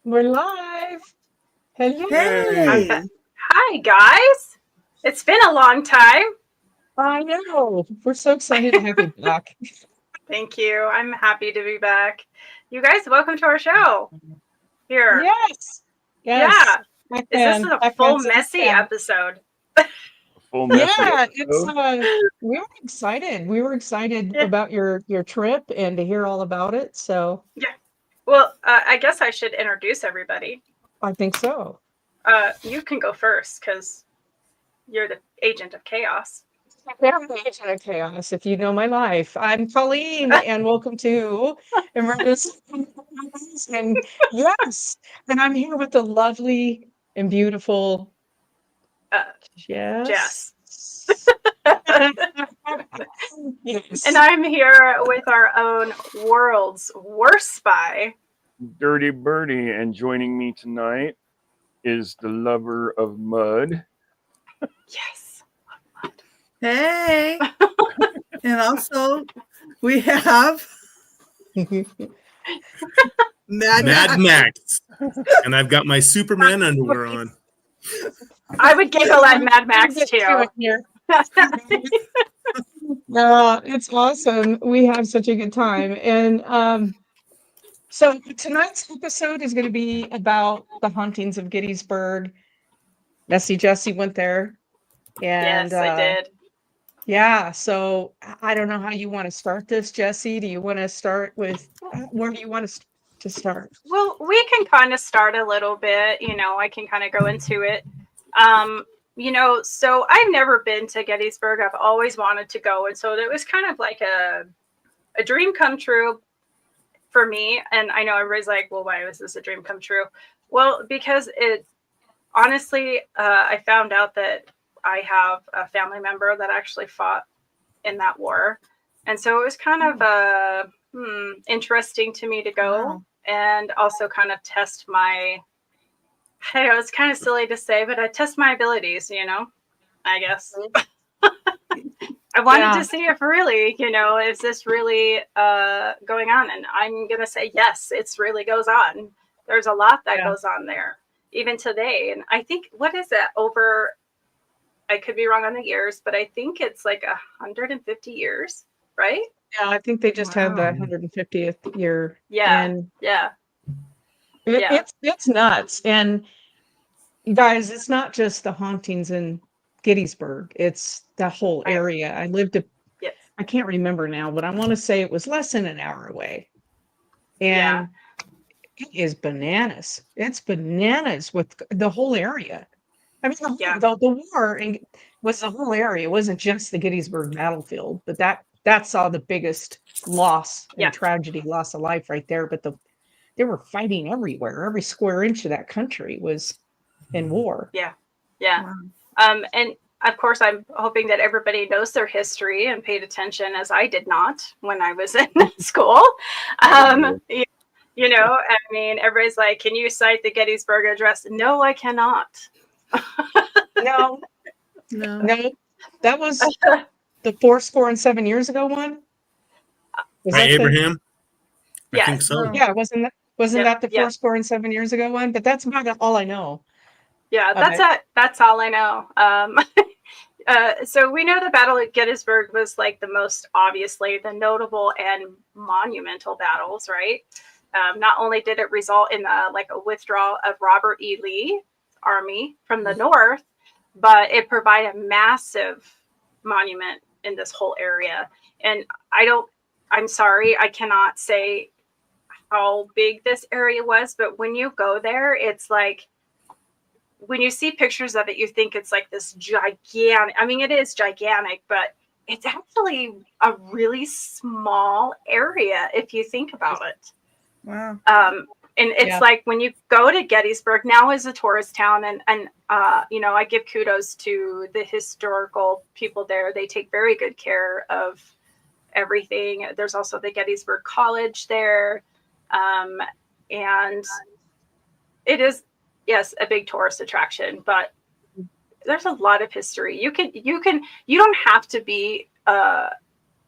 We're live. Hello. Hey, Hi, guys. It's been a long time. I know. We're so excited to have you back. Thank you. I'm happy to be back. You guys, welcome to our show. Here. Yes. Yes. Yeah. Is this Pac-Man. a full Pac-Man's in messy town. episode? full messy Yeah, it's episode. we were excited. We were excited Yeah. about your trip and to hear all about it. So Yeah. Well, I guess I should introduce everybody. I think so. You can go first because you're the agent of chaos. I'm the agent of chaos. If you know my life, I'm Colleen, and welcome to Emergency. And yes, and I'm here with the lovely and beautiful Uh, Jess. Jess. And Yes. I'm here with our own world's worst spy. Dirty Birdie, and joining me tonight is the lover of mud. Yes. Hey, and also we have Mad Mad Max. And I've got my Superman underwear on. I would giggle at Mad Max Get to too. it here. No, it's awesome. We have such a good time. And so tonight's episode is going to be about the hauntings of Gettysburg. Jessy went there. And Yes, I did. yeah, so I don't know how you want to start this, Jessy. Do you want to start with where do you want us to start? Well, we can kind of start a little bit. I can kind of go into it. So I've never been to Gettysburg. I've always wanted to go. And so it was kind of like a dream come true for me. And I know everybody's like, well, why was this a dream come true? Well, because honestly, I found out that I have a family member that actually fought in that war. And so it was kind of interesting to me to go and also kind of test my, I know it's kind of silly to say, but I test my abilities, I guess. I wanted to see if really, is this really going on? And I'm going to say, yes, it's really goes on. There's a lot that goes on there, even today. And I think, what is it, I could be wrong on the years, but I think it's like 150 years, right? Yeah, I think they just had the 150th year. Yeah. And Yeah. it's nuts. And guys, it's not just the hauntings in Gettysburg, it's the whole area. I lived I can't remember now, but I want to say it was less than an hour away. And it is bananas. It's bananas with the whole area. I mean, the war was the whole area. It wasn't just the Gettysburg battlefield, but that saw the biggest loss and tragedy, loss of life right there. But they were fighting everywhere. Every square inch of that country was in war. Yeah. And of course, I'm hoping that everybody knows their history and paid attention, as I did not when I was in school. I mean, everybody's like, can you cite the Gettysburg Address? No, I cannot. No. That was the 7 years ago one. Right, Abraham? I Yes. think so. Yeah, wasn't that the 7 years ago one? But that's about all I know. Yeah, that's all I know. So we know the Battle of Gettysburg was like the most obviously the notable and monumental battles, right? Not only did it result in a withdrawal of Robert E. Lee army from the north, but it provided a massive monument in this whole area. And I'm sorry, I cannot say how big this area was, but when you go there, it's like, when you see pictures of it, you think it's like this gigantic, I mean, it is gigantic, but it's actually a really small area if you think about it. Wow. And it's like when you go to Gettysburg now is a tourist town, and I give kudos to the historical people there. They take very good care of everything. There's also the Gettysburg College there, and it is, yes, a big tourist attraction, but there's a lot of history. You don't have to be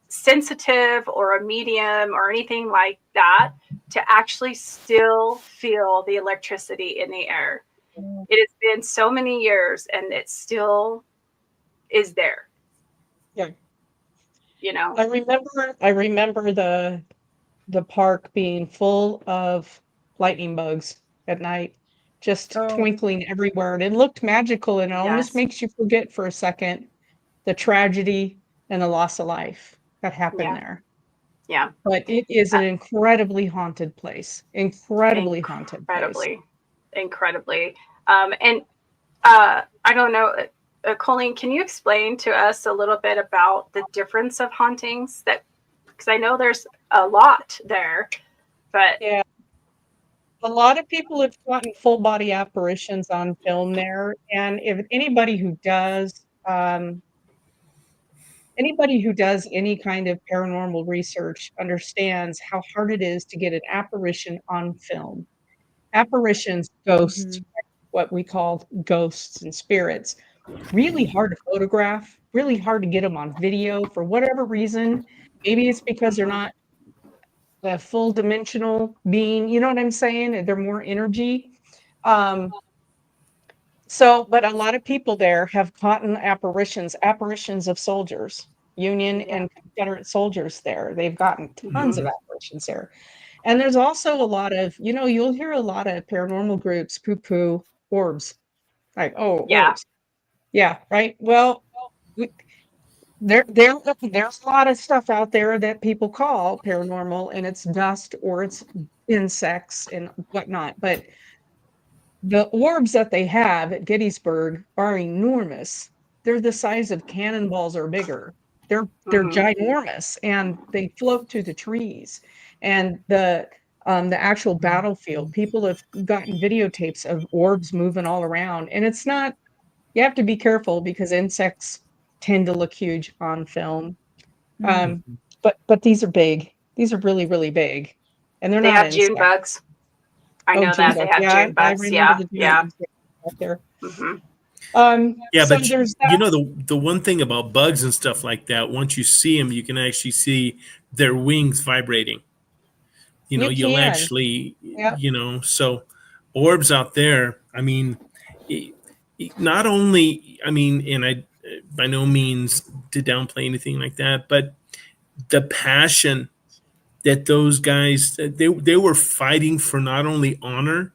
sensitive or a medium or anything like that to actually still feel the electricity in the air. It has been so many years and it still is there. Yeah. You know, I remember the park being full of lightning bugs at night, just twinkling everywhere. And it looked magical, and it almost makes you forget for a second the tragedy and the loss of life that happened there. Yeah. But it is an incredibly haunted place. Incredibly haunted place. Incredibly. And I don't know, Colleen, can you explain to us a little bit about the difference of hauntings? That, because I know there's a lot there, but yeah, a lot of people have gotten full body apparitions on film there, and if anybody who does any kind of paranormal research understands how hard it is to get an apparition on film. Apparitions, ghosts, what we call ghosts and spirits, really hard to photograph, really hard to get them on video for whatever reason. Maybe it's because they're not the full dimensional being, you know what I'm saying? They're more energy. But a lot of people there have caught apparitions of soldiers, Union and Confederate soldiers there. They've gotten tons of apparitions there. And there's also a lot of, you'll hear a lot of paranormal groups poo-poo orbs. Like, orbs. Yeah, right. Well, there's a lot of stuff out there that people call paranormal, and it's dust or it's insects and whatnot. But the orbs that they have at Gettysburg are enormous. They're the size of cannonballs or bigger. They're ginormous, and they float through the trees. And the actual battlefield, people have gotten videotapes of orbs moving all around, and it's not. You have to be careful because insects tend to look huge on film. But these are big. These are really, really big, and they have June bugs. I know that they have June bugs. Yeah. There. But the one thing about bugs and stuff like that, once you see them, you can actually see their wings vibrating. You'll actually, so orbs out there. I mean, not only, and I by no means to downplay anything like that, but the passion that those guys, they were fighting for not only honor,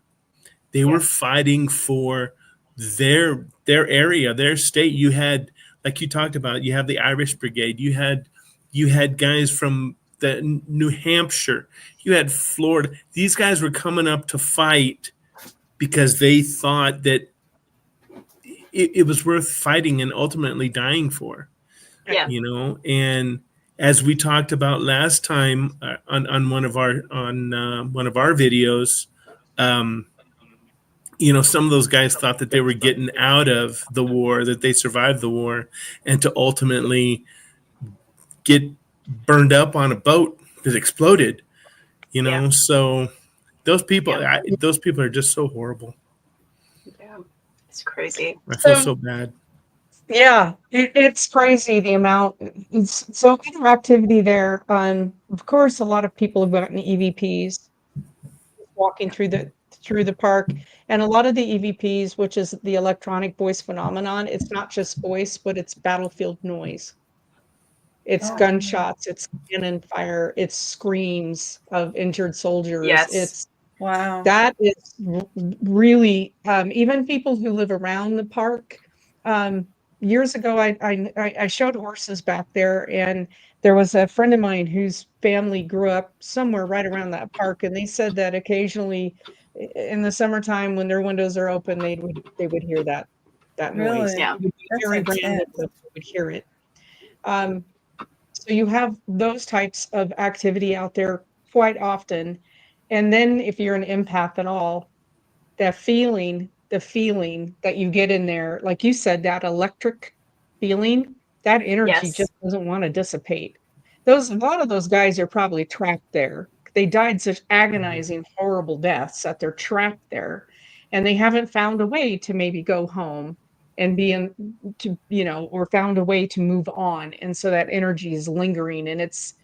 they were fighting for their area, their state. You had, like you talked about, you have the Irish Brigade, you had guys from the New Hampshire, you had Florida. These guys were coming up to fight because they thought that it was worth fighting and ultimately dying for. And as we talked about last time on one of our videos, some of those guys thought that they were getting out of the war, that they survived the war, and to ultimately get burned up on a boat that exploded. So those people are just so horrible. Yeah, it's crazy. I feel so bad. Yeah, it's crazy the amount. So interactivity there. Of course, a lot of people have gotten EVPs walking through the park, and a lot of the EVPs, which is the electronic voice phenomenon, it's not just voice, but it's battlefield noise. It's gunshots, it's cannon fire, it's screams of injured soldiers. Yes. That is really even people who live around the park. Years ago, I showed horses back there, and there was a friend of mine whose family grew up somewhere right around that park, and they said that occasionally in the summertime when their windows are open, they would hear that noise. Yeah. It would be very random, but they would hear it. So you have those types of activity out there quite often. And then if you're an empath at all, the feeling that you get in there, like you said, that electric feeling, that energy just doesn't want to dissipate. A lot of those guys are probably trapped there. They died such agonizing, horrible deaths that they're trapped there, and they haven't found a way to maybe go home. and or found a way to move on. And so that energy is lingering. And it's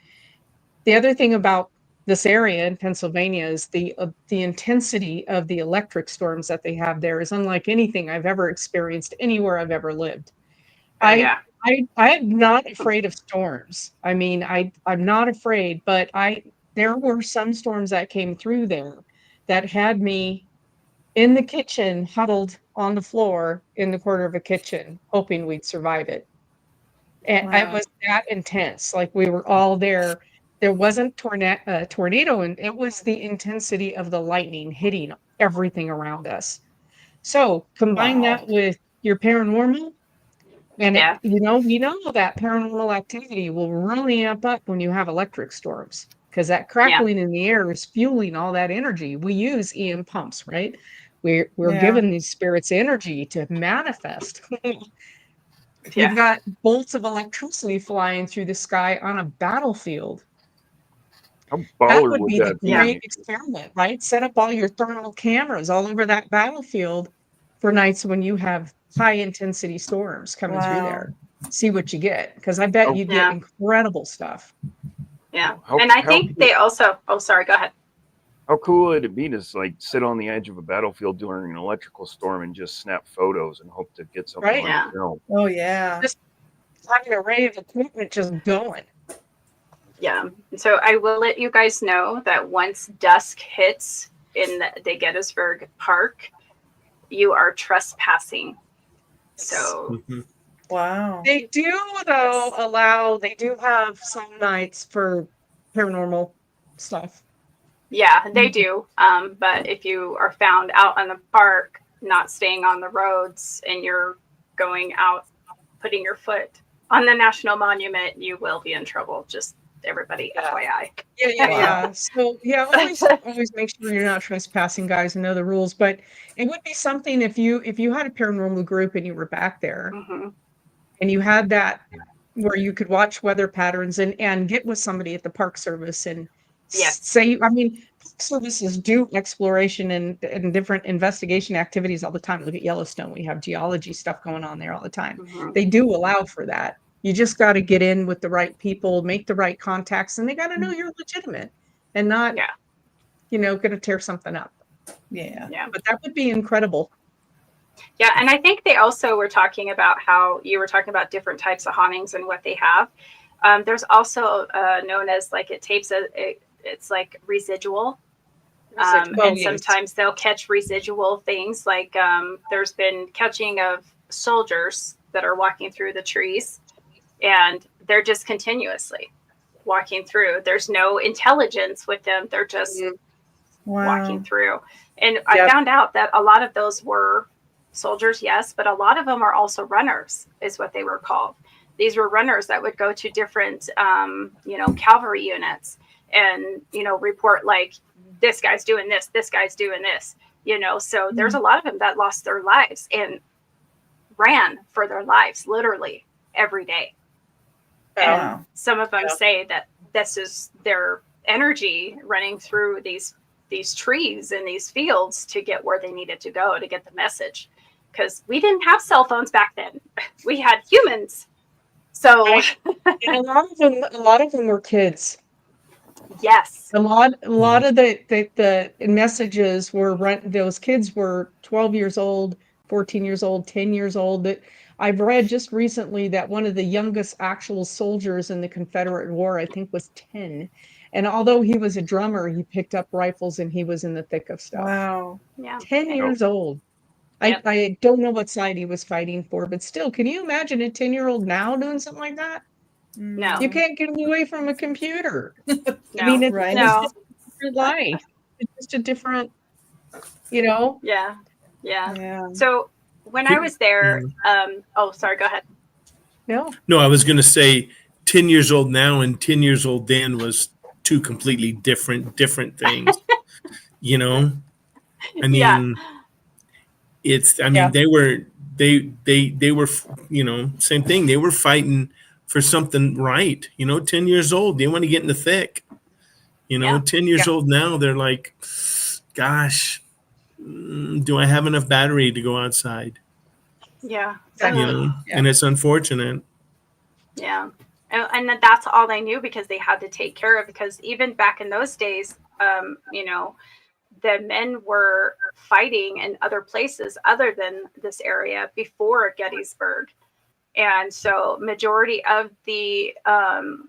the other thing about this area in Pennsylvania is the intensity of the electric storms that they have there is unlike anything I've ever experienced anywhere I've ever lived. I'm not afraid of storms. I mean, I'm not afraid, but there were some storms that came through there that had me in the kitchen, huddled on the floor in the corner of a kitchen, hoping we'd survive it. And it was that intense. Like we were all there. There wasn't tornado, and it was the intensity of the lightning hitting everything around us. So combine that with your paranormal, and we know that paranormal activity will really amp up when you have electric storms, because that crackling in the air is fueling all that energy. We use EM pumps, right? We're giving these spirits energy to manifest. You've got bolts of electricity flying through the sky on a battlefield. That would be the great experiment, right? Set up all your thermal cameras all over that battlefield for nights when you have high intensity storms coming through there. See what you get, because I bet you get incredible stuff. Yeah, and I think they also. Oh, sorry. Go ahead. How cool would it be to like sit on the edge of a battlefield during an electrical storm and just snap photos and hope to get something on film? Oh yeah, just having an array of equipment just going. Yeah. So I will let you guys know that once dusk hits in the Gettysburg Park, you are trespassing. So wow. They do though they do have some nights for paranormal stuff. Yeah, they do. But if you are found out on the park, not staying on the roads, and you're going out, putting your foot on the national monument, you will be in trouble. Just everybody, FYI. Yeah. So always make sure you're not trespassing, guys, and know the rules. But it would be something if you had a paranormal group and you were back there, and you had that where you could watch weather patterns and get with somebody at the Park Service and say, I mean, services do exploration and different investigation activities all the time. Look at Yellowstone. We have geology stuff going on there all the time. They do allow for that. You just got to get in with the right people, make the right contacts, and they got to know you're legitimate and not, going to tear something up. Yeah. But that would be incredible. Yeah, and I think they also were talking about how you were talking about different types of hauntings and what they have. There's also known as like it's like residual. And sometimes they'll catch residual things. Like there's been catching of soldiers that are walking through the trees, and they're just continuously walking through. There's no intelligence with them. They're just walking through. And I found out that a lot of those were soldiers, yes, but a lot of them are also runners, is what they were called. These were runners that would go to different, cavalry units and, report like, this guy's doing this, this guy's doing this, So there's a lot of them that lost their lives and ran for their lives, literally every day. And some of them say that this is their energy running through these trees and these fields to get where they needed to go to get the message. Because we didn't have cell phones back then. We had humans. So and a lot of them were kids. Yes. A lot of the messages were those kids were 12 years old, 14 years old, 10 years old. That I've read just recently that one of the youngest actual soldiers in the Confederate War, I think, was 10. And although he was a drummer, he picked up rifles and he was in the thick of stuff. Wow. Yeah. 10 years old. I don't know what side he was fighting for, but still, can you imagine a 10-year-old now doing something like that? No. You can't get away from a computer. No. I mean, it's right. just a different life. It's just a different, Yeah. So when I was there, sorry, go ahead. No, I was going to say 10 years old now and 10 years old then was two completely different things. I mean, they were, same thing. They were fighting for something right. 10 years old, they want to get in the thick. 10 years old now, they're like, gosh, do I have enough battery to go outside? Yeah. And it's unfortunate. Yeah. And that's all they knew, because they had to take care of, because even back in those days, the men were fighting in other places other than this area before Gettysburg. And so majority of the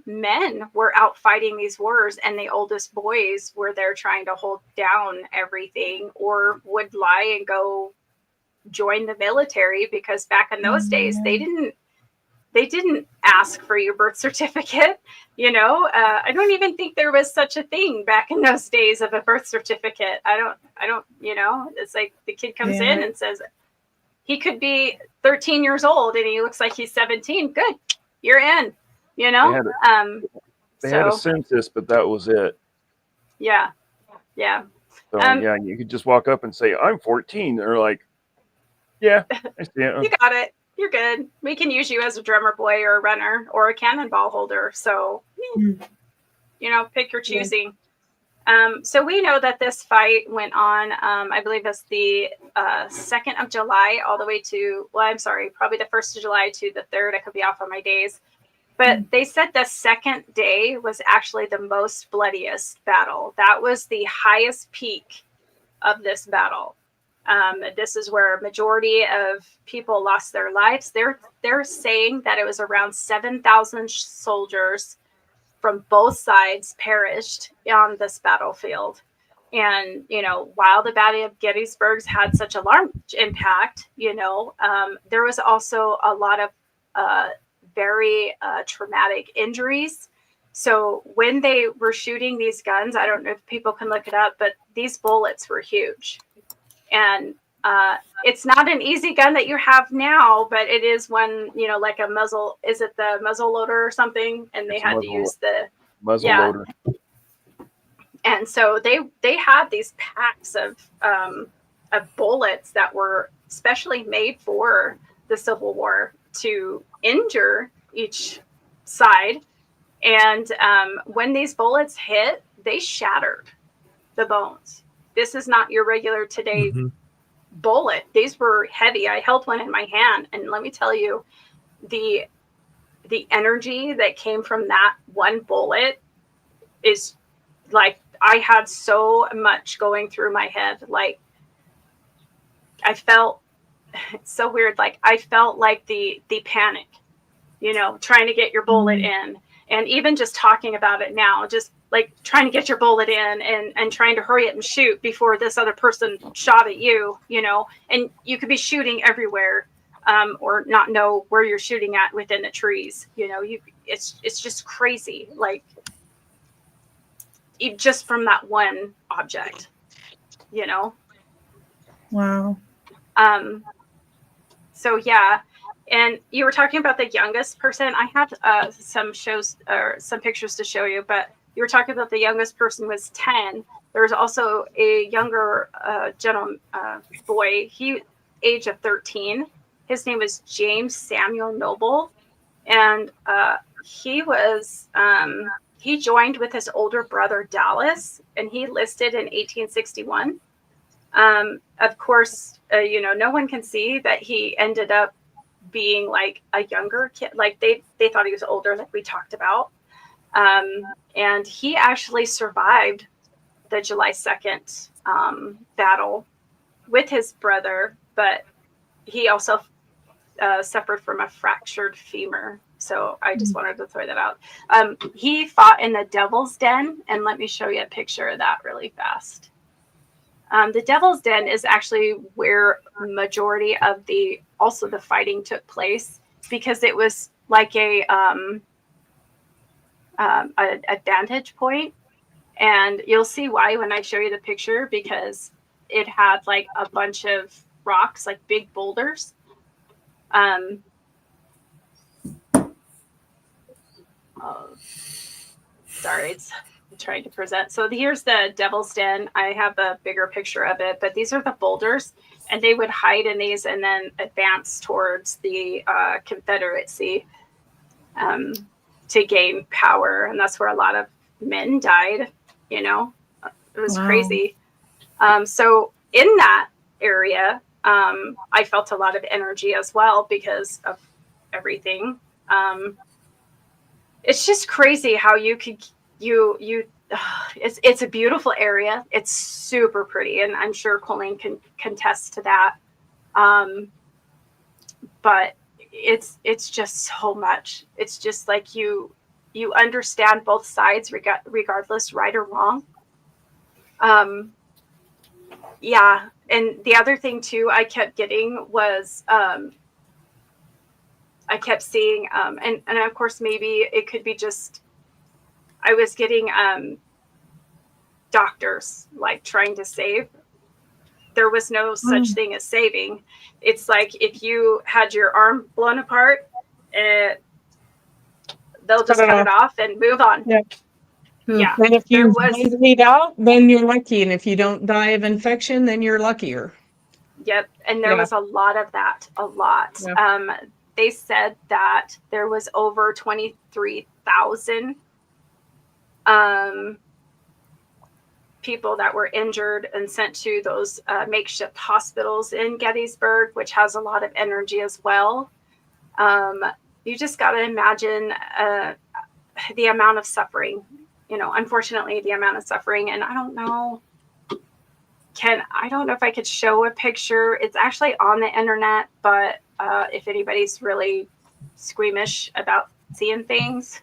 men were out fighting these wars, and the oldest boys were there trying to hold down everything, or would lie and go join the military, because back in those days they didn't ask for your birth certificate. I don't even think there was such a thing back in those days of a birth certificate. I don't it's like the kid comes in and says he could be 13 years old and he looks like he's 17. Good, you're in. They had a census, but that was it. Yeah. So you could just walk up and say, I'm 14. They're like, yeah, I see it. You got it. You're good. We can use you as a drummer boy or a runner or a cannonball holder. So, pick your choosing. So we know that this fight went on, I believe it's the 2nd of July all the way to, probably the 1st of July to the 3rd. I could be off on my days. But they said the second day was actually the most bloodiest battle. That was the highest peak of this battle. This is where a majority of people lost their lives. They're saying that it was around 7,000 soldiers from both sides perished on this battlefield. And, while the Battle of Gettysburg had such a large impact, there was also a lot of very traumatic injuries. So when they were shooting these guns, I don't know if people can look it up, but these bullets were huge. And it's not an easy gun that you have now, but it is one, like a muzzle. Is it the muzzle loader or something? And they had to use the muzzle loader. And so they had these packs of bullets that were specially made for the Civil War to injure each side. And when these bullets hit, they shattered the bones. This is not your regular today bullet. These were heavy. I held one in my hand, and let me tell you, the energy that came from that one bullet is like, I had so much going through my head. Like, I felt, it's so weird. Like, I felt like the panic, trying to get your bullet in. And even just talking about it now, just like trying to get your bullet in and trying to hurry up and shoot before this other person shot at you, and you could be shooting everywhere, or not know where you're shooting at within the trees. It's just crazy. Like, just from that one object, Wow. So yeah. And you were talking about the youngest person. I have some shows or some pictures to show you, but you were talking about the youngest person was 10. There was also a younger boy, he age of 13. His name was James Samuel Noble. And he was, he joined with his older brother Dallas, and he enlisted in 1861. Of course, no one can see that he ended up being like a younger kid. Like they thought he was older, like we talked about. And he actually survived the July 2nd battle with his brother, but he also suffered from a fractured femur. So I just wanted to throw that out. He fought in the Devil's Den, and let me show you a picture of that really fast. The Devil's Den is actually where majority of the fighting took place, because it was like a vantage point, and you'll see why when I show you the picture, because it had like a bunch of rocks, like big boulders. Sorry, I'm trying to present. So here's the Devil's Den. I have a bigger picture of it, but these are the boulders, and they would hide in these and then advance towards the Confederacy to gain power. And that's where a lot of men died. It was crazy. So in that area, I felt a lot of energy as well because of everything. It's just crazy how you could, it's a beautiful area. It's super pretty. And I'm sure Colleen can contest to that. But it's just so much. It's just like you understand both sides regardless, right or wrong. Yeah. And the other thing too, I kept getting was, I kept seeing, and of course, maybe it could be just, I was getting doctors like trying to save. There was no such thing as saving. It's like if you had your arm blown apart, they'll just cut it off and move on. Yep. Yeah. And if you bleed out, then you're lucky. And if you don't die of infection, then you're luckier. Yep. And there was a lot of that, a lot. Yeah. They said that there was over 23,000 people that were injured and sent to those makeshift hospitals in Gettysburg, which has a lot of energy as well. You just got to imagine the amount of suffering, unfortunately, the amount of suffering. And I don't know if I could show a picture. It's actually on the internet, but if anybody's really squeamish about seeing things,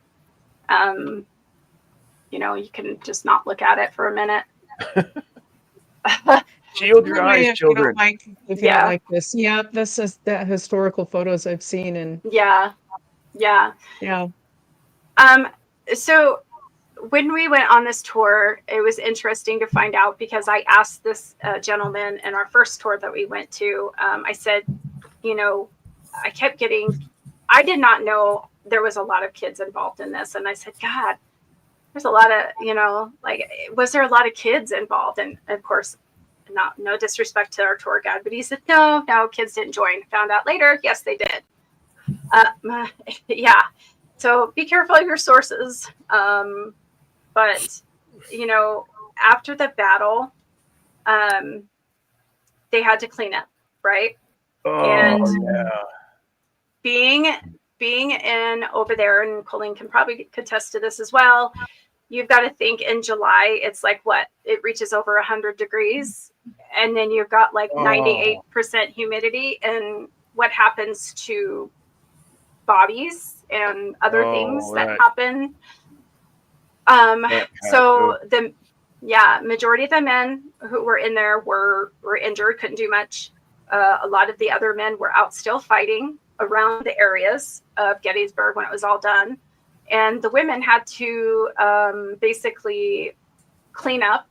you can just not look at it for a minute. Shield your eyes, children. If you don't like this. Yeah, this is the historical photos I've seen. And yeah. So when we went on this tour, it was interesting to find out because I asked this gentleman in our first tour that we went to, I said, I did not know there was a lot of kids involved in this. And I said, God, there's a lot of, was there a lot of kids involved? And of course, no disrespect to our tour guide, but he said, no, kids didn't join. Found out later. Yes, they did. Yeah. So be careful of your sources. But, after the battle, they had to clean up, right? Being in over there, and Colleen can probably contest to this as well. You've got to think in July, it's like it reaches over 100 degrees. And then you've got like 98% humidity. And what happens to bodies and other things that happen? So the majority of the men who were in there were injured, couldn't do much. A lot of the other men were out still fighting around the areas of Gettysburg when it was all done. And the women had to basically clean up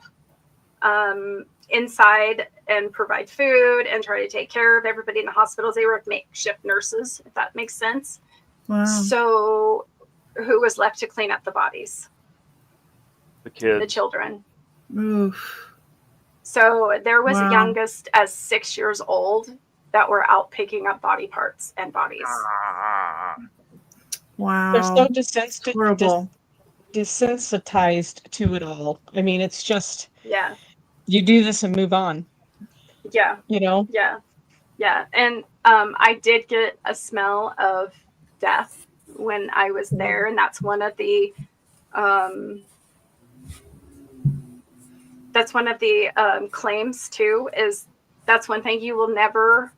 inside and provide food and try to take care of everybody in the hospitals. They were makeshift nurses, if that makes sense. Wow. So who was left to clean up the bodies? The kids. The children. Oof. So there was youngest as 6 years old that were out picking up body parts and bodies. Wow. They're so desensitized to it all. I mean, it's just, you do this and move on. Yeah. Yeah. And I did get a smell of death when I was there. And that's one of the, claims too, is that's one thing you will never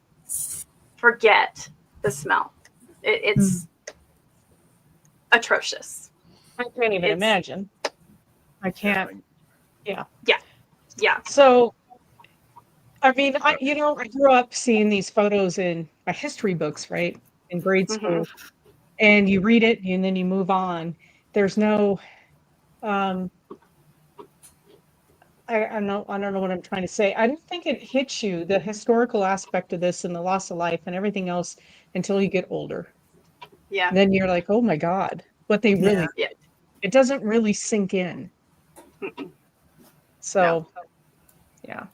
forget, the smell. It's atrocious. I can't even imagine. I can't. Yeah. So, I mean, I grew up seeing these photos in my history books, right, in grade school, and you read it and then you move on. There's no, I don't know what I'm trying to say. I don't think it hits you, the historical aspect of this and the loss of life and everything else, until you get older. Yeah. Then you're like, oh my God, what they really did. It doesn't really sink in. So, yeah.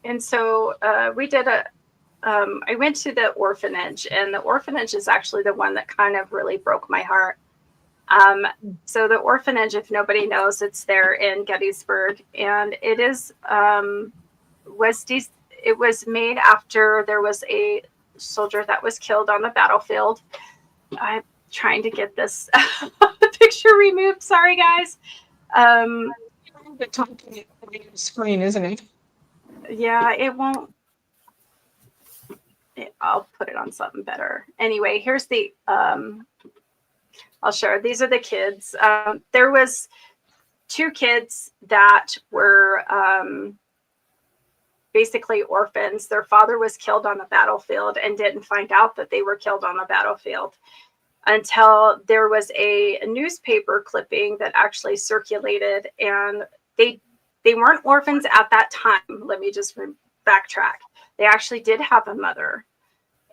And so we did I went to the orphanage, and the orphanage is actually the one that kind of really broke my heart. So the orphanage, if nobody knows, it's there in Gettysburg, and it is it was made after there was a soldier that was killed on the battlefield. I'm trying to get this picture removed. Sorry, guys. The top screen, isn't it? Yeah, it won't. I'll put it on something better. Anyway, here's the. I'll share. These are the kids. There was 2 kids that were basically orphans. Their father was killed on the battlefield and didn't find out that they were killed on the battlefield until there was a newspaper clipping that actually circulated, and they weren't orphans at that time. Let me just backtrack. They actually did have a mother,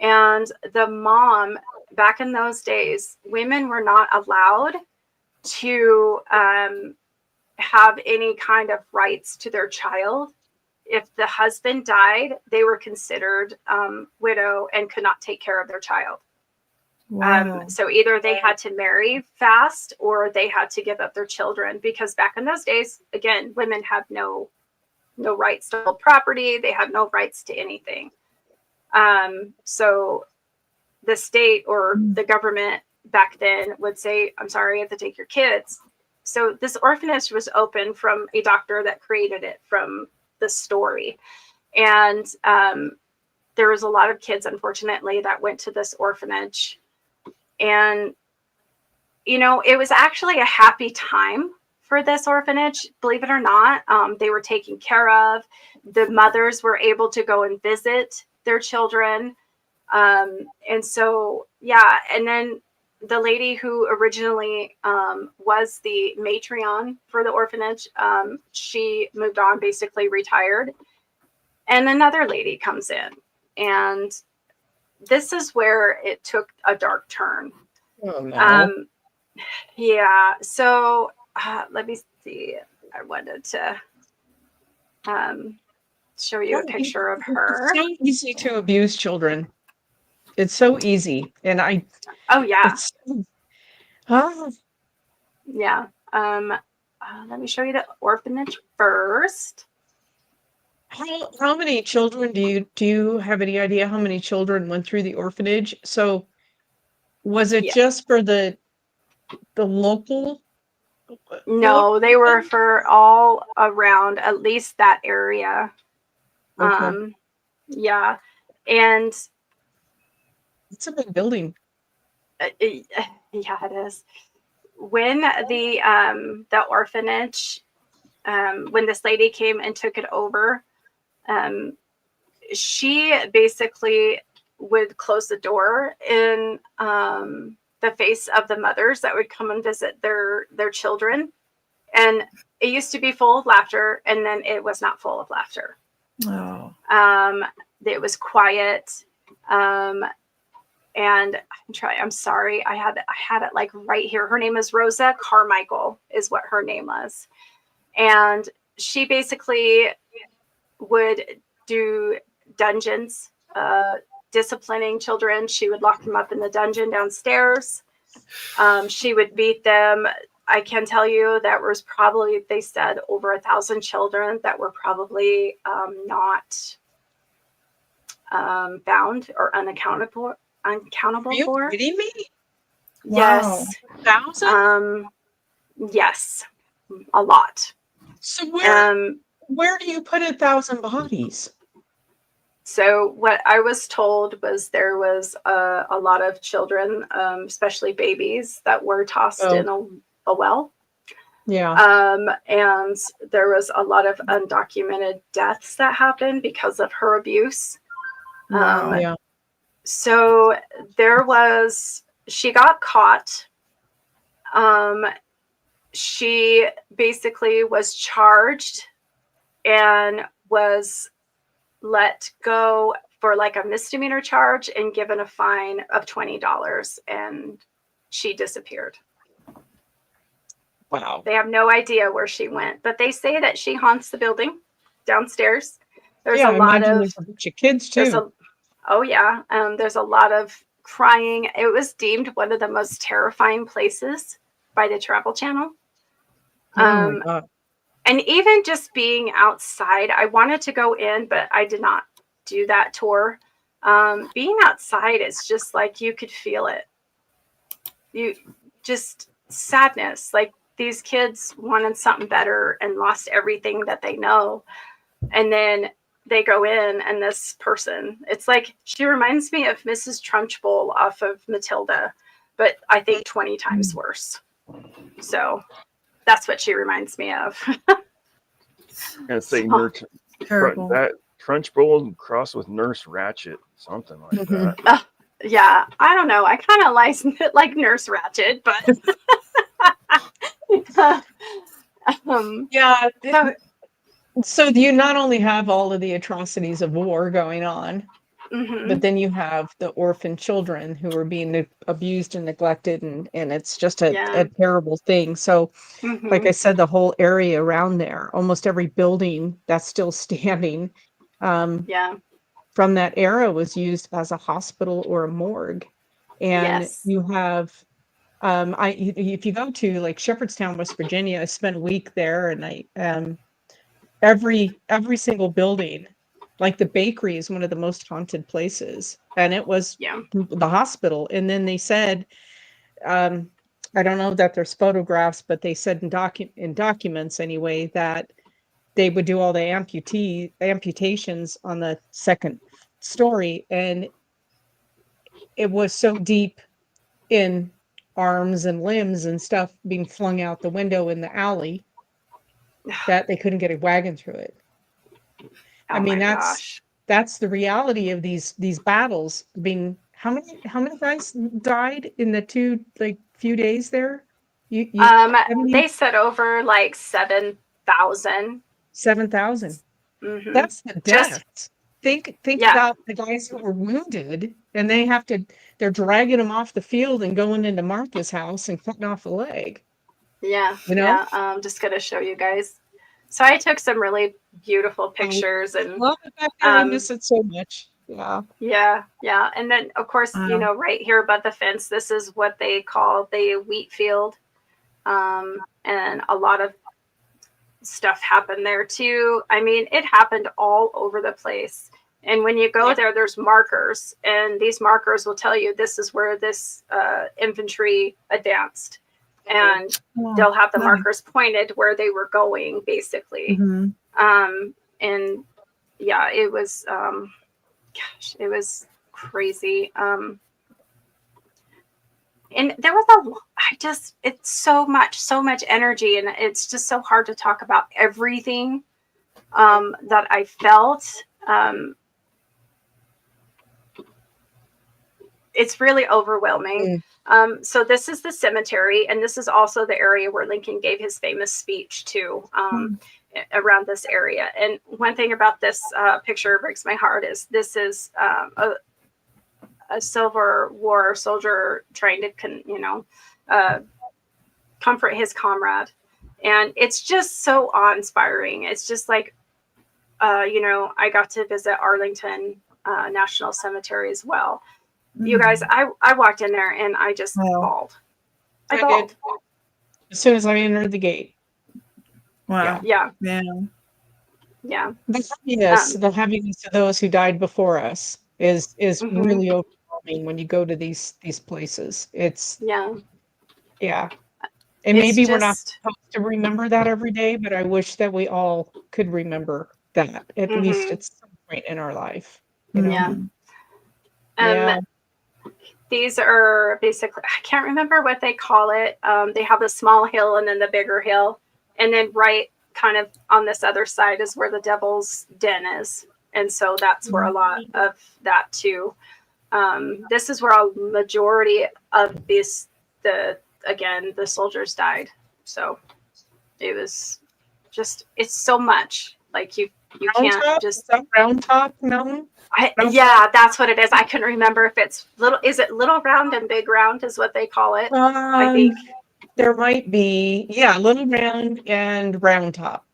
and the mom, back in those days, women were not allowed to have any kind of rights to their child. If the husband died, they were considered widow and could not take care of their child. Wow. So either they had to marry fast or they had to give up their children, because back in those days, again, women had no rights to hold property. They had no rights to anything. So the state or the government back then would say, I'm sorry, you have to take your kids. So this orphanage was opened from a doctor that created it from the story. And there was a lot of kids, unfortunately, that went to this orphanage. And, you know, it was actually a happy time for this orphanage, believe it or not. They were taken care of. The mothers were able to go and visit their children. And so, yeah. And then the lady who originally was the matron for the orphanage, she moved on, basically retired. And another lady comes in. And this is where it took a dark turn. Oh, no. Yeah. So let me see. I wanted to show you a picture of her. It's so easy to abuse children. It's so easy. And oh yeah. Yeah. Let me show you the orphanage first. How many children do you have any idea how many children went through the orphanage? So was it just for the local? No, they were for all around, at least that area. Okay. Yeah. And it's a big building. Yeah, it is. When the orphanage, when this lady came and took it over, she basically would close the door in the face of the mothers that would come and visit their children. And it used to be full of laughter, and then it was not full of laughter. Oh. It was quiet. And I'm sorry, I had it like right here. Her name is Rosa Carmichael is what her name was. And she basically would do dungeons, disciplining children. She would lock them up in the dungeon downstairs. She would beat them. I can tell you that was probably, they said, over 1,000 children that were probably not bound or unaccountable Are you for. kidding me? Yes. 1,000? Yes, a lot. So where do you put 1,000 bodies? So what I was told was there was a lot of children, especially babies, that were tossed in a well. Yeah. And there was a lot of undocumented deaths that happened because of her abuse. Yeah. So she got caught. She basically was charged and was let go for like a misdemeanor charge and given a fine of $20, and she disappeared. Wow. They have no idea where she went, but they say that she haunts the building downstairs. There's a lot of there's a bunch of kids too. There's a lot of crying. It was deemed one of the most terrifying places by the Travel Channel. Oh my God. And even just being outside, I wanted to go in, but I did not. do that tour. Being outside is just like, you could feel it. You just sadness. Like, these kids wanted something better and lost everything that they know. And then they go in, and this person, it's like, she reminds me of Mrs. Trunchbull off of Matilda, but I think 20 times worse. So that's what she reminds me of. I'm gonna say that Trunchbull crossed with Nurse Ratched, something like that. Yeah, I don't know. I kind of like Nurse Ratched, but yeah. So you not only have all of the atrocities of war going on, but then you have the orphan children who are being abused and neglected, and it's just a terrible thing. So, like I said, the whole area around there, almost every building that's still standing, from that era was used as a hospital or a morgue. And you have, if you go to like Shepherdstown, West Virginia, I spent a week there, and every single building, like the bakery is one of the most haunted places, and it was the hospital. And then they said, I don't know that there's photographs, but they said in documents anyway, that they would do all the amputations on the second story, and it was so deep in arms and limbs and stuff being flung out the window in the alley that they couldn't get a wagon through it. I mean, that's the reality of these battles. Being how many guys died in the few days there? They said over like 7,000. 7,000. That's the deaths. Think about the guys who were wounded, and they're dragging them off the field and going into Martha's house and cutting off a leg. Yeah, I'm just gonna show you guys. So I took some really beautiful pictures, and love it back there. I miss it so much. Yeah. And then, of course, right here above the fence, this is what they call the wheat field, and a lot of stuff happened there too. I mean, it happened all over the place. And when you go there, there's markers, and these markers will tell you this is where this infantry advanced, and they'll have the markers pointed where they were going, basically. And yeah, it was it was crazy. And there was it's so much energy, and it's just so hard to talk about everything that I felt. It's really overwhelming. So this is the cemetery, and this is also the area where Lincoln gave his famous speech too, around this area. And one thing about this picture breaks my heart is this is a Civil War soldier trying to comfort his comrade. And it's just so awe-inspiring. It's just like, I got to visit Arlington National Cemetery as well. You guys, I walked in there and I just bawled. I bawled. As soon as I entered the gate. Wow. Yeah. The heaviness of those who died before us is really overwhelming when you go to these places. It's and maybe we're not supposed to remember that every day, but I wish that we all could remember that at least at some point in our life. These are basically, I can't remember what they call it. They have the small hill and then the bigger hill. And then right kind of on this other side is where the Devil's Den is. And so that's where a lot of that too. This is where a majority of the soldiers died. So it was just, it's so much. Like you can't just... Round Top Mountain? That's what it is. I couldn't remember if it's Little Round and Big Round is what they call it. I think there might be, Little Round and Round Top.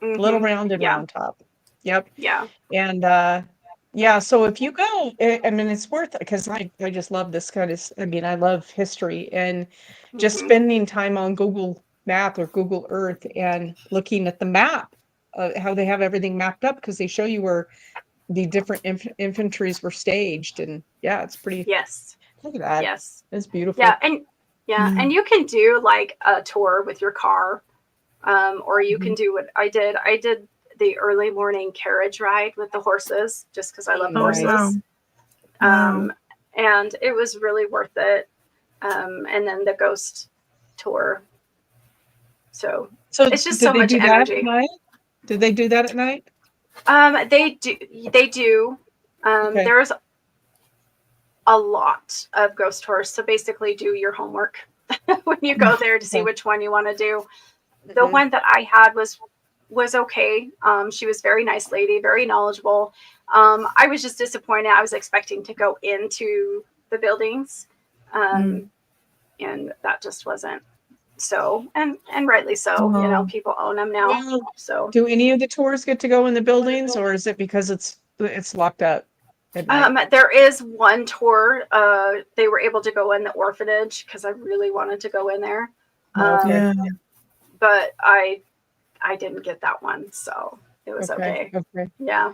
Little Round and Round Top. Yep. Yeah. And so if you go, I mean, it's worth it, because I just love this kind of, I love history, and just spending time on Google Map or Google Earth and looking at the map, how they have everything mapped up, because they show you where the different infantries were staged, and yeah, it's pretty. Yes. Look at that. Yes. It's beautiful. Yeah, and you can do like a tour with your car, or you can do what I did. I did the early morning carriage ride with the horses, just because I love horses. Wow. And it was really worth it. And then the ghost tour. So it's just so much energy. Did they do that at night? They do. Okay. There's a lot of ghost tours. So basically do your homework when you go there to see which one you want to do. The one that I had was okay. She was very nice lady, very knowledgeable. I was just disappointed. I was expecting to go into the buildings. And that just wasn't so, and rightly so. You know, people own them now. Well, so do any of the tours get to go in the buildings, or is it because it's locked up at night? There is one tour. They were able to go in the orphanage because I really wanted to go in there. But I didn't get that one, so it was okay. Yeah.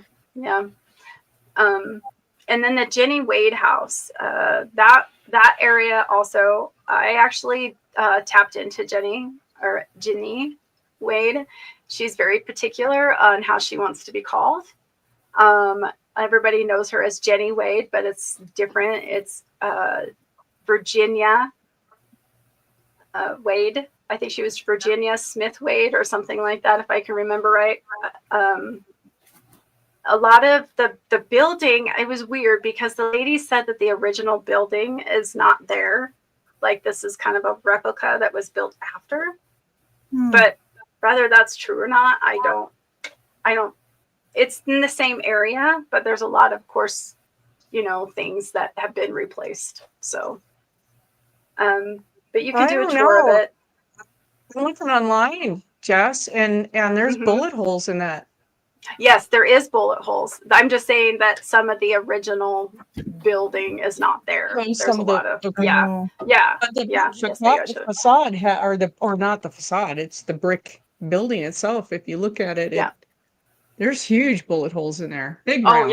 And then the Jenny Wade house, that area also, I actually tapped into Jenny Wade. She's very particular on how she wants to be called. Everybody knows her as Jenny Wade, but it's different. It's Virginia Wade. I think she was Virginia Smith Wade or something like that, if I can remember right. A lot of the building, it was weird because the lady said that the original building is not there. Like this is kind of a replica that was built after. But whether that's true or not, I don't, it's in the same area, but there's a lot of course, things that have been replaced. So, but you can do a tour of it. I'm looking online, Jess, and there's bullet holes in that. Yes, there is bullet holes. I'm just saying that some of the original building is not there. There's a lot of yeah. But the facade or not the facade. It's the brick building itself. If you look at it, there's huge bullet holes in there. Big rounds.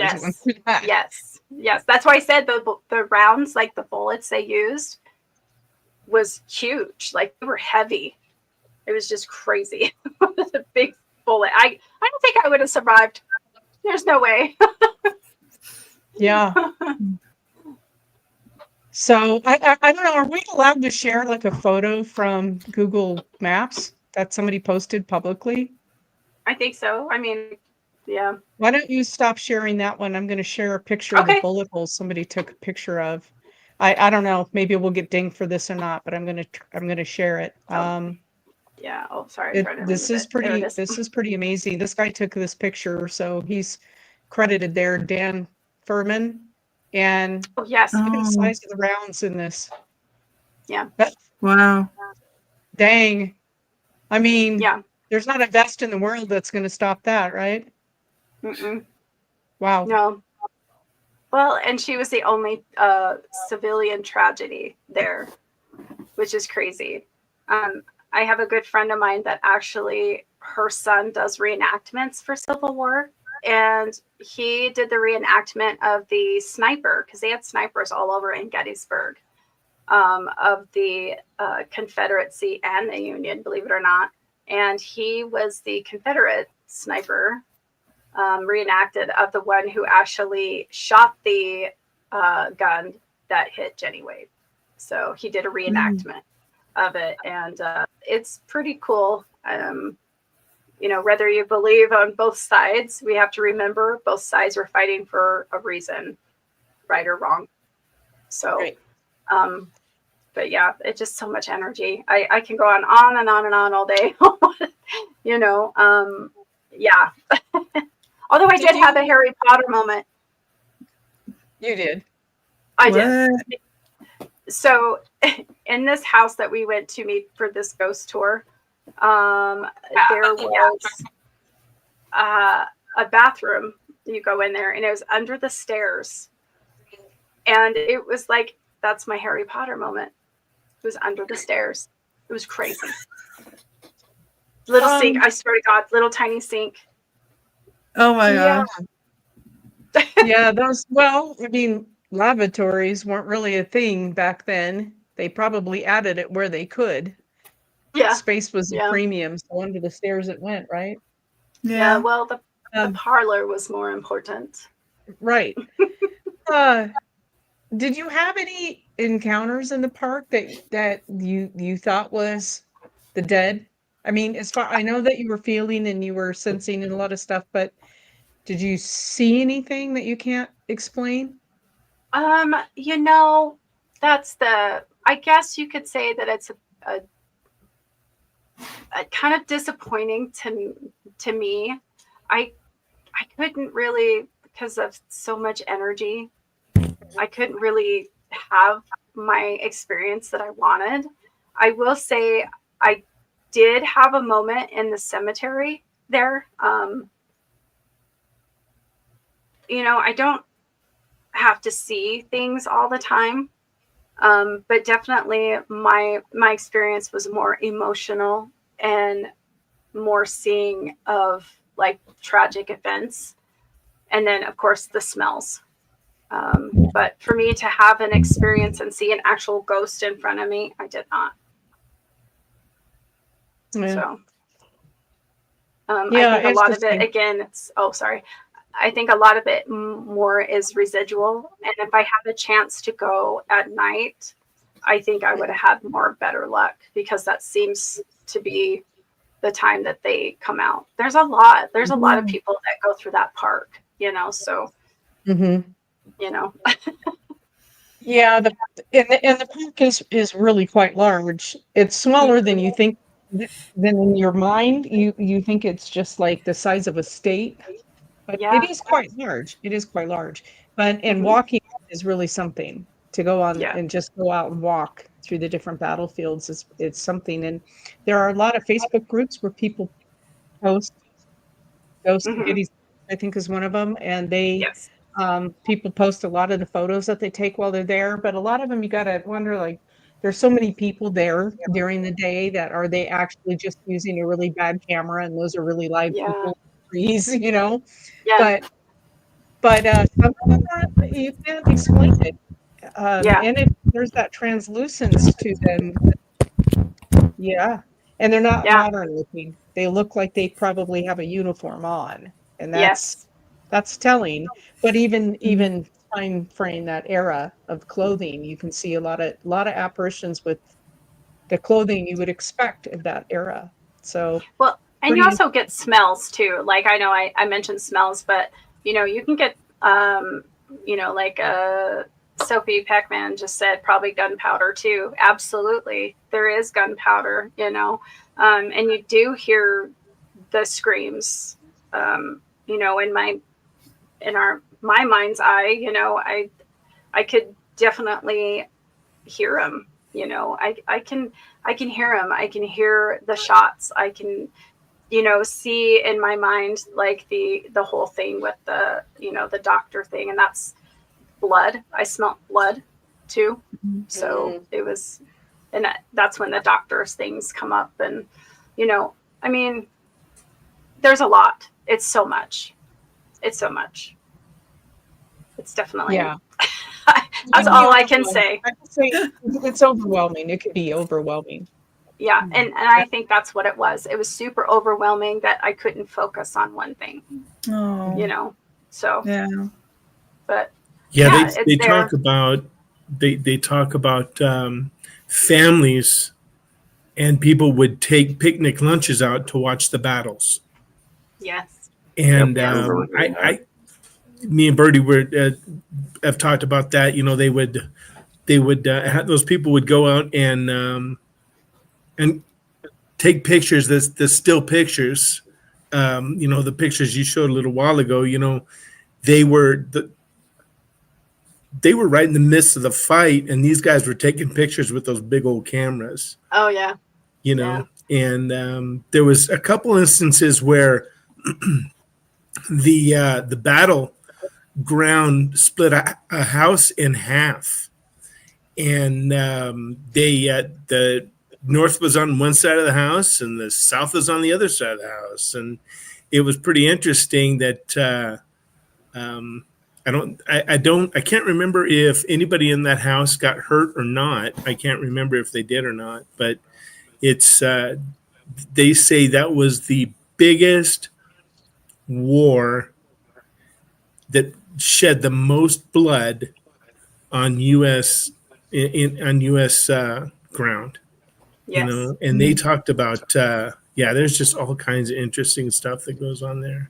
Yes. That's why I said the rounds, like the bullets they used, was huge. Like they were heavy. It was just crazy. It was a big bullet. I don't think I would have survived. There's no way. Yeah. So I don't know. Are we allowed to share like a photo from Google Maps that somebody posted publicly? I think so. I mean, yeah. Why don't you stop sharing that one? I'm going to share a picture of the bullet holes somebody took a picture of. I don't know. Maybe we'll get dinged for this or not, but I'm gonna share it. Yeah. Oh, sorry. This is pretty amazing. This guy took this picture, so he's credited there, Dan Furman. And look at the size of the rounds in this. Yeah. Wow. Dang. I mean, there's not a vest in the world that's going to stop that, right? Wow. No. Well, and she was the only civilian tragedy there, which is crazy. I have a good friend of mine that actually her son does reenactments for Civil War. And he did the reenactment of the sniper, because they had snipers all over in Gettysburg, of the Confederacy and the Union, believe it or not. And he was the Confederate sniper reenacted of the one who actually shot the gun that hit Jenny Wade. So he did a reenactment of it, and it's pretty cool. Whether you believe on both sides, we have to remember both sides were fighting for a reason, right or wrong. So, but yeah, it's just so much energy. I can go on and on and on all day. Yeah. Although I did have a Harry Potter moment. You did. I did. So in this house that we went to meet for this ghost tour, there was a bathroom. You go in there and it was under the stairs. And it was like, that's my Harry Potter moment. It was under the stairs. It was crazy. Little sink, I swear to God, little tiny sink. Oh my God. Yeah, I mean, lavatories weren't really a thing back then. They probably added it where they could. Yeah. Space was a Yeah. premium, so under the stairs it went, right? Yeah. Well, the parlor was more important. Right. Did you have any encounters in the park that you thought was the dead? I mean, as far I know that you were feeling and you were sensing and a lot of stuff, but did you see anything that you can't explain? You know, I guess you could say that it's a kind of disappointing to me. I couldn't really, because of so much energy, I couldn't really have my experience that I wanted. I will say I did have a moment in the cemetery there. You know, I don't have to see things all the time. But definitely my experience was more emotional and more seeing of like tragic events. And then of course the smells. But for me to have an experience and see an actual ghost in front of me, I did not. Yeah. So Yeah, I think a lot of it, again, I think a lot of it more is residual. And if I had a chance to go at night, I think I would have had better luck, because that seems to be the time that they come out. There's a lot of people that go through that park, you know, so, you know. Yeah, the park is really quite large. It's smaller than you think, than in your mind. You think it's just like the size of a state. But it is quite large. It is quite large. But walking is really something to go on and just go out and walk through the different battlefields. It's something. And there are a lot of Facebook groups where people post Ghost of Gettysburg, I think is one of them. And people post a lot of the photos that they take while they're there. But a lot of them, you got to wonder, like, there's so many people there during the day that are they actually just using a really bad camera, and those are really live people, trees, you know? But some of them you can't explain it. And there's that translucence to them. Yeah. And they're not modern looking. They look like they probably have a uniform on. And that's telling. But even time frame, that era of clothing, you can see a lot of apparitions with the clothing you would expect of that era. So well, and you also get smells too. Like, I know I mentioned smells, but you know, you can get you know, like Sophie Peckman just said, probably gunpowder too. Absolutely, there is gunpowder, you know, and you do hear the screams. You know, in my mind's eye, you know, I could definitely hear them. You know, I can hear them. I can hear the shots. I can, you know, see in my mind, like the whole thing with the, you know, the doctor thing, and that's blood. I smelled blood too. So it was, and that's when the doctor's things come up. And, you know, I mean, there's a lot. It's so much. It's definitely, that's all I can say. I can say it's overwhelming. It could be overwhelming. Yeah. And I think that's what it was. It was super overwhelming that I couldn't focus on one thing, you know? So, but they talk about, they talk about families, and people would take picnic lunches out to watch the battles. Yes. And me and Bertie have talked about that. You know, they would those people would go out and take pictures. The still pictures. You know, the pictures you showed a little while ago. You know, they were right in the midst of the fight, and these guys were taking pictures with those big old cameras. Oh yeah. You know, and there was a couple instances where the battle ground split a house in half, and the north was on one side of the house and the south was on the other side of the house, and it was pretty interesting that I can't remember if anybody in that house got hurt or not. I can't remember if they did or not, but it's they say that was the biggest war that shed the most blood on U.S. on U.S. Ground. Yes. You know, and they talked about there's just all kinds of interesting stuff that goes on there.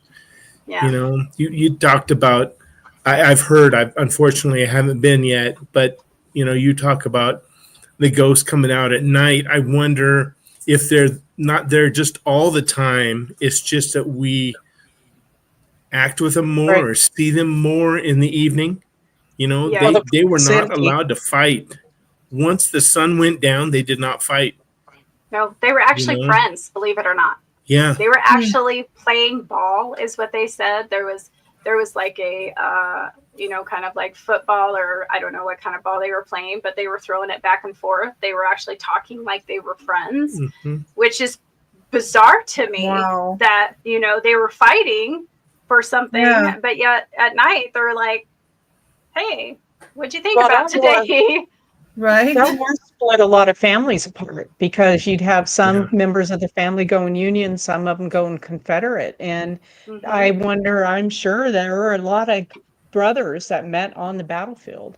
Yeah. You know, you talked about. I've heard. Unfortunately, I haven't been yet, but you know, you talk about the ghosts coming out at night. I wonder if they're not there just all the time. It's just that we act with them more or see them more in the evening. You know, they were not allowed to fight. Once the sun went down, they did not fight. No, they were actually friends, believe it or not. Yeah. They were actually playing ball, is what they said. There was like a kind of like football, or I don't know what kind of ball they were playing, but they were throwing it back and forth. They were actually talking like they were friends, which is bizarre to me that, they were fighting for something, but yet at night they're like, hey, what'd you think about today? Right. That war split a lot of families apart because you'd have some members of the family going Union, some of them going Confederate. And I wonder, I'm sure there were a lot of brothers that met on the battlefield.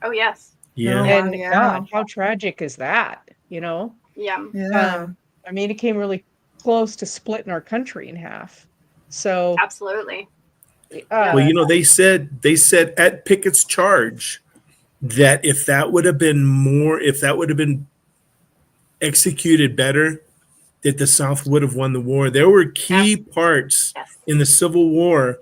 Oh, yes. Yeah. And God, how tragic is that, Yeah. Yeah. I mean, it came really close to splitting our country in half. So absolutely. Well, they said at Pickett's charge that if that would have been executed better, that the South would have won the war. There were key parts in the Civil War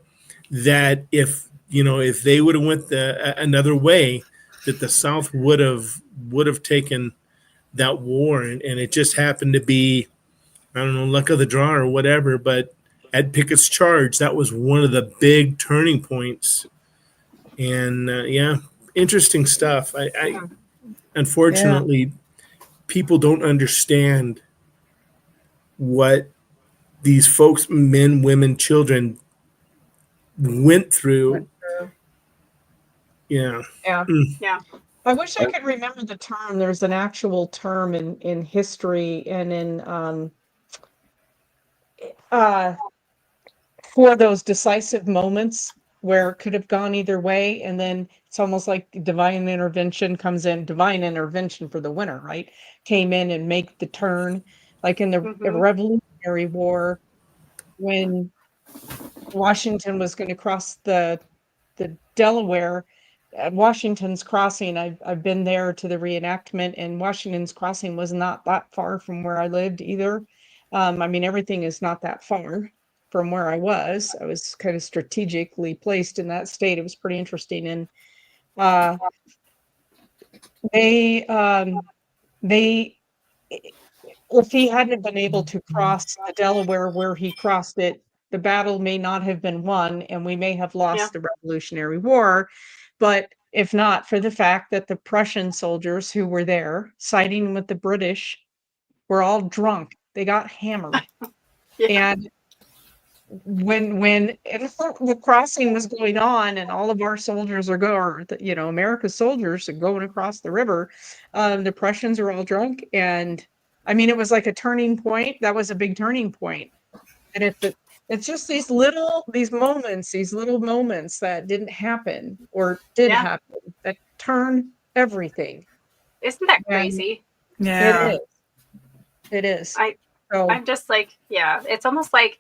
that if they would have went another way, that the South would have taken that war, and it just happened to be, I don't know, luck of the draw or whatever. But at Pickett's charge, that was one of the big turning points, and interesting stuff. I unfortunately, people don't understand what these folks, men, women, children, went through. Yeah. I wish I could remember the term. There's an actual term in history and in for those decisive moments where it could have gone either way, and then it's almost like divine intervention comes in. Divine intervention for the winner, right? Came in and make the turn, like in the Revolutionary War, when Washington was going to cross the Delaware. At Washington's Crossing, I've been there to the reenactment, and Washington's Crossing was not that far from where I lived either. I mean, everything is not that far from where I was. I was kind of strategically placed in that state. It was pretty interesting. And if he hadn't been able to cross the Delaware where he crossed it, the battle may not have been won, and we may have lost the Revolutionary War. But if not for the fact that the Prussian soldiers who were there, siding with the British, were all drunk. They got hammered. And when the crossing was going on and all of our soldiers America's soldiers are going across the river, the Prussians are all drunk. And I mean, it was like a turning point. That was a big turning point. And it's just these little moments that didn't happen or did happen that turn everything. Isn't that crazy? Yeah. It is. I'm just like, it's almost like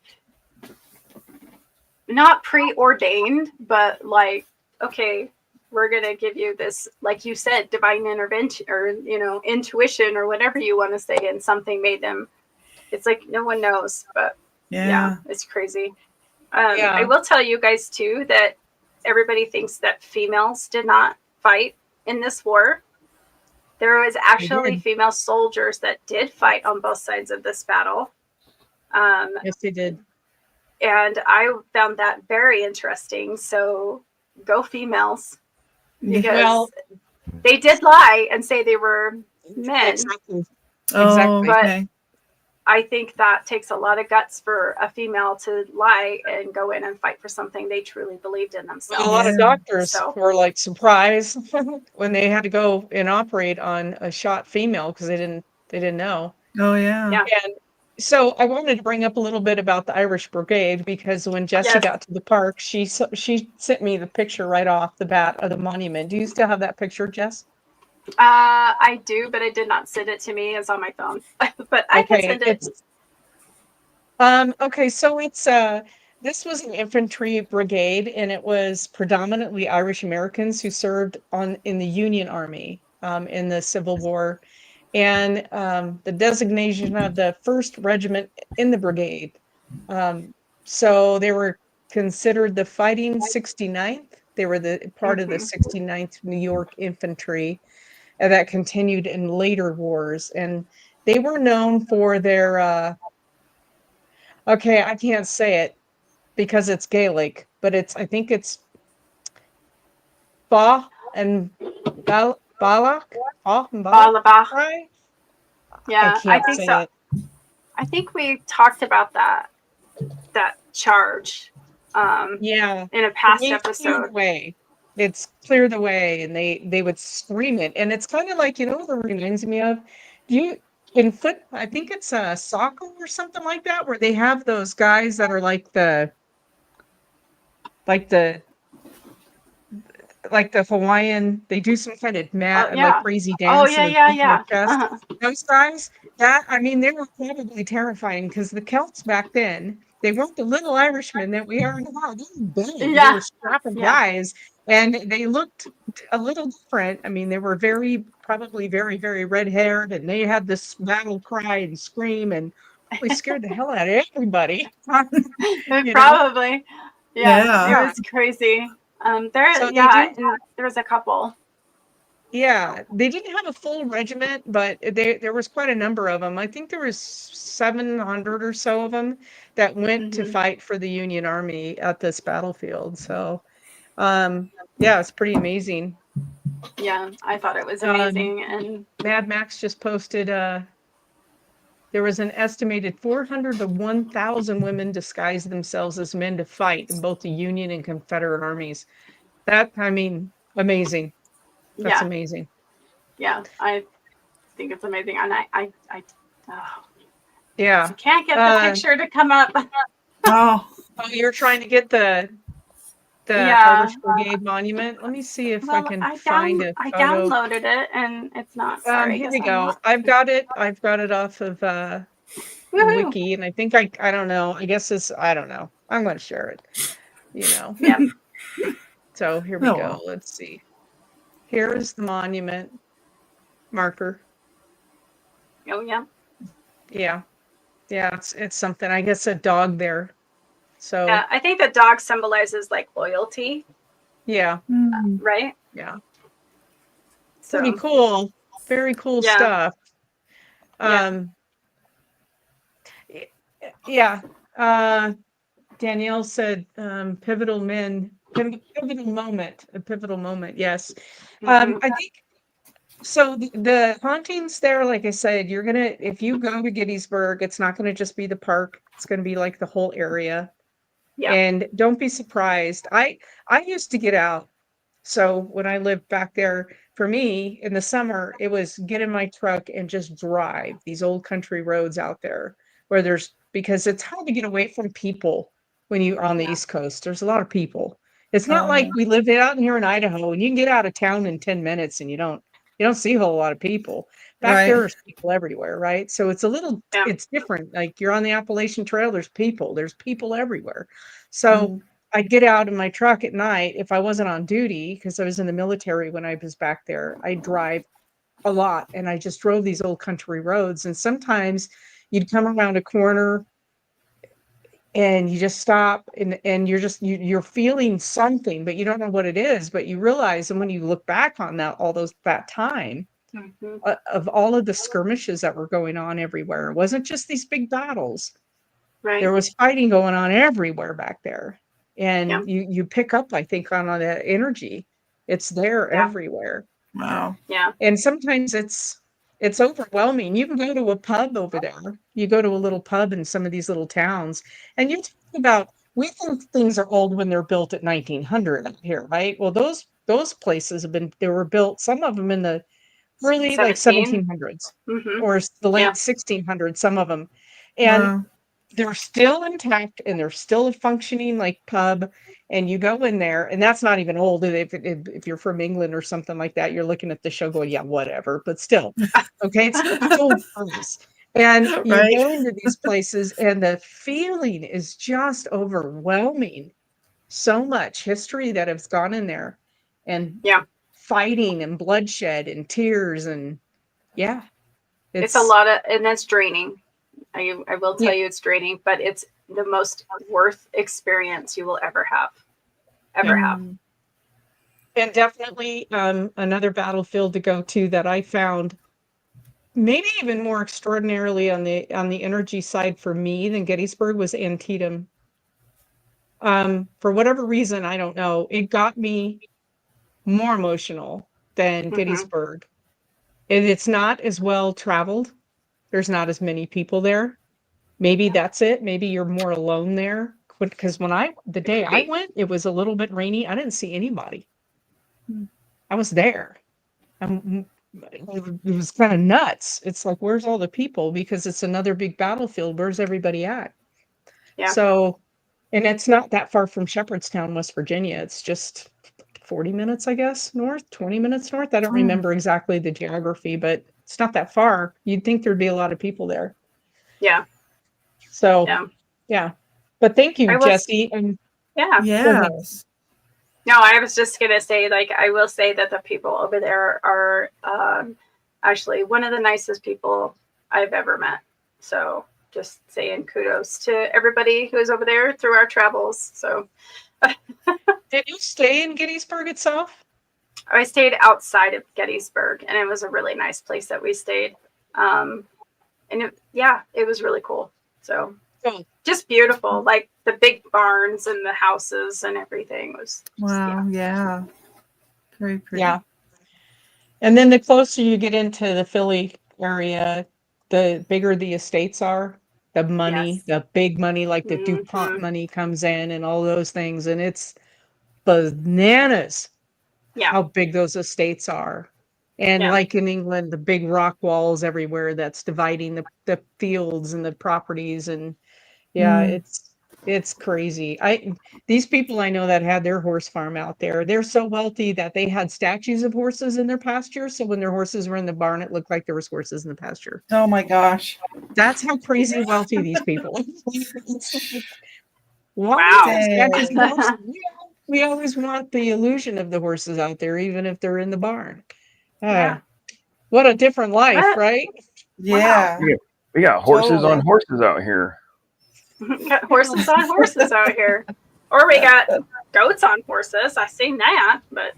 not preordained, but like, okay, we're going to give you this, like you said, divine intervention or, intuition or whatever you want to say. And something made them, it's like, no one knows, but it's crazy. I will tell you guys too, that everybody thinks that females did not fight in this war. There was actually female soldiers that did fight on both sides of this battle. Yes, they did. And I found that very interesting. So go females. Because they did lie and say they were men. Exactly. But I think that takes a lot of guts for a female to lie and go in and fight for something they truly believed in themselves. A lot of doctors were like surprised when they had to go and operate on a shot female because they didn't know. Oh yeah. And so I wanted to bring up a little bit about the Irish Brigade because when Jessy got to the park, she sent me the picture right off the bat of the monument. Do you still have that picture, Jess? I do, but it did not send it to me. It's on my phone, but I can send it. Okay, so it's this was an infantry brigade, and it was predominantly Irish Americans who served in the Union Army in the Civil War, and the designation of the 1st Regiment in the brigade. So they were considered the Fighting 69th. They were the part of the 69th New York Infantry. That continued in later wars, and they were known for their okay, I can't say it because it's Gaelic, but I think it's Ba and Balak. Balabach. Yeah, I think so. I think we talked about that charge. Yeah, in a past episode. It's clear the way, and they would scream it, and it's kind of like, you know what it reminds me of? I think it's a soccer or something like that, where they have those guys that are like the Hawaiian, they do some kind of like crazy dance. Oh yeah. Those guys, they were probably terrifying because the Celts back then, they weren't the little Irishmen that we are now. They were big. They were strapping guys, and they looked a little different. They were probably very, very red-haired, and they had this battle cry and scream, and probably scared the hell out of everybody. Probably. Yeah, it was crazy. There was a couple. Yeah, they didn't have a full regiment, but there was quite a number of them. I think there was 700 or so of them that went to fight for the Union Army at this battlefield. So, it's pretty amazing. Yeah, I thought it was amazing. And Mad Max just posted there was an estimated 400 to 1,000 women disguised themselves as men to fight in both the Union and Confederate armies. Amazing. That's amazing. Yeah, I think it's amazing. And I can't get the picture to come up. Oh, you're trying to get the Irish Brigade monument. Let me see if I can find it. I downloaded it and it's not. Sorry, here we go. I've got it off of Wiki, and I think I don't know. I guess I don't know. I'm going to share it. Yeah. So here we go. Let's see. Here's the monument marker. Oh yeah. Yeah. It's something. I guess a dog there. So I think the dog symbolizes like loyalty. Yeah. Right? Yeah. So, pretty cool. Very cool stuff. Danielle said pivotal moment. Yes. I think so. The hauntings there, like I said, if you go to Gettysburg, it's not going to just be the park. It's going to be like the whole area. Yeah. And don't be surprised. I used to get out. So when I lived back there, for me in the summer, it was get in my truck and just drive these old country roads out there because it's hard to get away from people when you're on the East Coast. There's a lot of people. It's not like we live out here in Idaho and you can get out of town in 10 minutes and you don't see a whole lot of people. Back there's people everywhere, right? So it's it's different. Like you're on the Appalachian Trail, there's people everywhere. So I'd get out in my truck at night if I wasn't on duty, because I was in the military when I was back there. I'd drive a lot, and I just drove these old country roads. And sometimes you'd come around a corner and you just stop and you're feeling something, but you don't know what it is, but you realize, and when you look back on that time of all of the skirmishes that were going on everywhere, it wasn't just these big battles. Right. There was fighting going on everywhere back there. And you pick up, I think, on that energy. It's there everywhere. Wow. Yeah. And sometimes it's It's overwhelming. You can go to a pub over there. You go to a little pub in some of these little towns, and you talk about, we think things are old when they're built at 1900 up here, right? Well, those places they were built, some of them in the early like 1700s or the late 1600s, some of them. And they're still intact and they're still a functioning like pub, and you go in there, and that's not even old. If you're from England or something like that, you're looking at the show going, yeah, whatever, but still, okay, it's still nice. And you go into these places and the feeling is just overwhelming. So much history that has gone in there, and fighting and bloodshed and tears, and it's a lot of, and that's draining. I will tell you it's draining, but it's the most worth experience you will ever have. And definitely another battlefield to go to that I found maybe even more extraordinarily on the energy side for me than Gettysburg was Antietam. For whatever reason, I don't know, it got me more emotional than Gettysburg. And it's not as well traveled. There's not as many people there. Maybe that's it. Maybe you're more alone there. Because the day I went, it was a little bit rainy. I didn't see anybody. I was there. It was kind of nuts. It's like, where's all the people? Because it's another big battlefield. Where's everybody at? Yeah. So, and it's not that far from Shepherdstown, West Virginia. It's just 40 minutes, I guess, north, 20 minutes north. I don't remember exactly the geography, but it's not that far. You'd think there'd be a lot of people there. Yeah. So, yeah. But thank you, Jessy. Yes. No, I was just going to say, like, I will say that the people over there are actually one of the nicest people I've ever met. So just saying kudos to everybody who is over there through our travels. So did you stay in Gettysburg itself? I stayed outside of Gettysburg, and it was a really nice place that we stayed. And it was really cool. So just beautiful, like the big barns and the houses and everything was yeah, very pretty. Yeah. And then the closer you get into the Philly area, the bigger the estates are. The money, the big money, like the DuPont money comes in and all those things, and it's bananas how big those estates are. And like in England, the big rock walls everywhere that's dividing the fields and the properties, and it's crazy. These people I know that had their horse farm out there, they're so wealthy that they had statues of horses in their pasture. So when their horses were in the barn, it looked like there was horses in the pasture. Oh my gosh. That's how crazy wealthy these people are. Wow. We always want the illusion of the horses out there, even if they're in the barn. What a different life, right? Yeah. Wow. We got horses on horses out here. Got horses on horses out here. Or we got goats on horses. I've seen that, but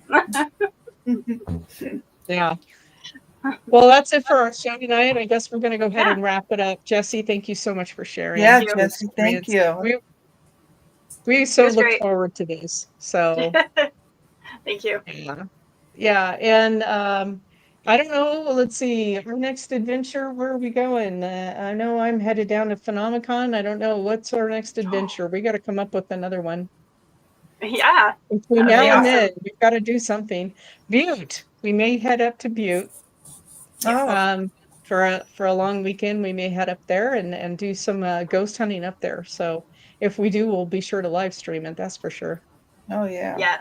yeah. Well, that's it for our show tonight. I guess we're going to go ahead and wrap it up. Jessy, thank you so much for sharing. Yeah, Jessy, thank you. We so look forward to this. So thank you. Yeah. And I don't know. Let's see. Our next adventure, where are we going? I know I'm headed down to Phenomicon. I don't know. What's our next adventure? We got to come up with another one. Yeah. Between now and then, we've got to do something. Butte. We may head up to Butte. For a long weekend, we may head up there and do some ghost hunting up there. So if we do, we'll be sure to live stream it. That's for sure. Oh, yeah. Yeah.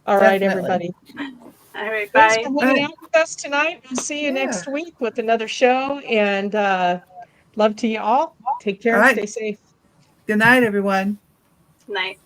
All right, everybody. All right, bye. Thanks for hanging out with us tonight. We'll see you next week with another show. And love to you all. Take care. Stay safe. Good night, everyone. Night.